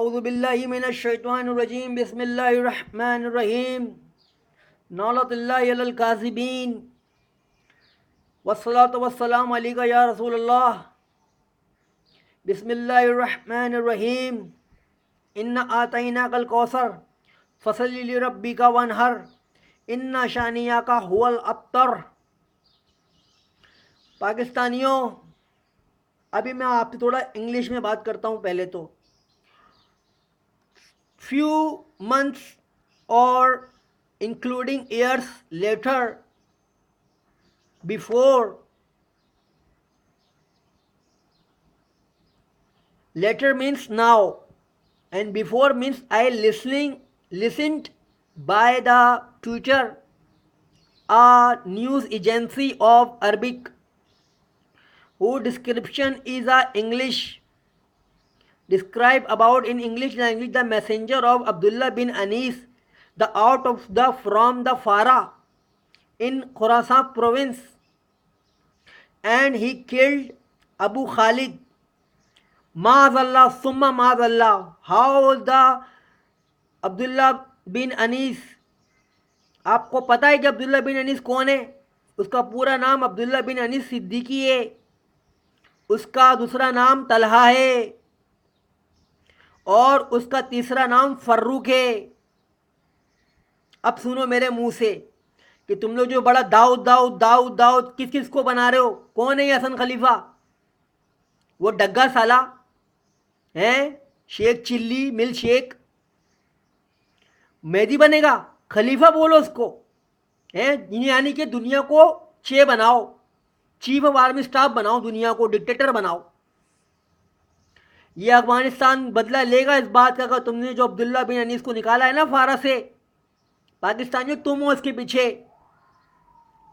औज़ुबिल्लाहि मिनश्शैतानिर्रजीम बिस्मिल्लाहिर्रहमानिर्रहीम नालतुल्लाहि अलल काज़िबीन वस्सलातु वस्सलामु अलैका या रसूलल्लाह बिस्मिल्लाहिर्रहमानिर्रहीम इन्ना आतैनाकल कौसर फसल्लि लिरब्बिका वन्हर इन्ना शानियाका हुवल अब्तर। पाकिस्तानियों, अभी मैं आपसे थोड़ा इंग्लिश में बात करता हूँ। पहले तो few months or including years later, before, later means now and before means I listened by the Twitter, a news agency of Arabic, whose description is a English, describe about in English language the messenger of Abdullah bin Anis, the out of the from the Farah in Khorasan province, and he killed Abu Khalid. Maazallah summa maazallah. How the Abdullah bin Anis, आपको पता है कि अब्दुल्ला बिन अनीस कौन है? उसका पूरा नाम अब्दुल्ला बिन अनीस सिद्दीकी है। उसका दूसरा नाम तलहा है और उसका तीसरा नाम फर्रुख है। अब सुनो मेरे मुंह से कि तुम लोग जो बड़ा दाऊद दाऊद दाऊद दाऊद किस किस को बना रहे हो। कौन है ये हसन खलीफा? वो डग्गा साला है, शेख चिल्ली मिल शेख। मेहदी बनेगा? खलीफा बोलो उसको है, यानी कि दुनिया को बनाओ, चीफ ऑफ आर्मी स्टाफ बनाओ, दुनिया को डिक्टेटर बनाओ। ये अफगानिस्तान बदला लेगा इस बात का। तुमने जो अब्दुल्ला बिन अनीस को निकाला है ना फारा से, पाकिस्तानियों तुम हो इसके पीछे,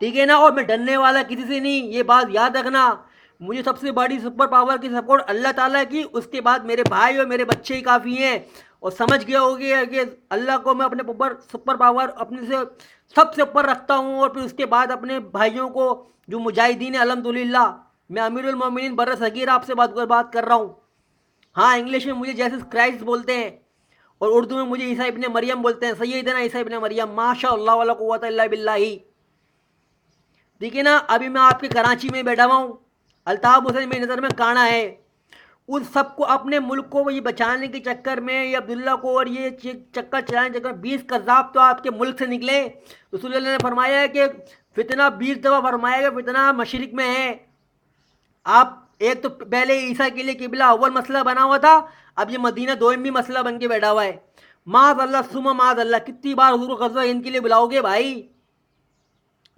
ठीक है ना? और मैं डरने वाला किसी से नहीं, ये बात याद रखना। मुझे सबसे बड़ी सुपर पावर की सपोर्ट अल्लाह ताला की, उसके बाद मेरे भाई और मेरे बच्चे ही काफ़ी हैं। और समझ गया होगी कि अल्लाह को मैं अपने ऊपर सुपर पावर अपने से सबसे ऊपर रखता हूँ। और फिर उसके बाद अपने भाइयों को जो मुजाहिदीन है, अल्हम्दुलिल्लाह। मैं अमीरुल मोमिनीन बर्र सगीर आपसे बात कर रहा हूँ। हाँ, इंग्लिश में मुझे जैसे क्राइस्ट बोलते हैं और उर्दू में मुझे ईसा इब्ने मरियम बोलते हैं। सैयदना ईसा इब्ने मरियम, माशा अल्लाह वला कुव्वता इल्ला बिल्लाही, ठीक है ना? अभी मैं आपके कराची में बैठा हुआ हूँ। अल्ताफ हुसैन मेरी नज़र में काना है। उस सबको अपने मुल्क को ये बचाने के चक्कर में, ये अब्दुल्ला को और ये चक्कर चलाने के चक्कर में 20 कज़ाब तो आपके मुल्क से निकले। रसूलुल्लाह ने फरमाया है कि फितना 20 दफ़ा फरमाया कि फितना मशरिक में है। आप एक तो पहले ईसा के लिए किबला अव्वल मसला बना हुआ था, अब ये मदीना दोयमी मसला बन के बैठा हुआ है। माज़ अल्लाह सुमा माज़ अल्लाह, कितनी बार हुज़ूर ग़ज़वा हिंद के लिए बुलाओगे भाई?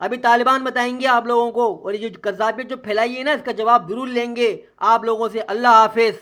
अभी तालिबान बताएंगे आप लोगों को, और ये जो कज़ाबियत जो फैलाई है ना, इसका जवाब ज़रूर लेंगे आप लोगों से। अल्लाह हाफिज़।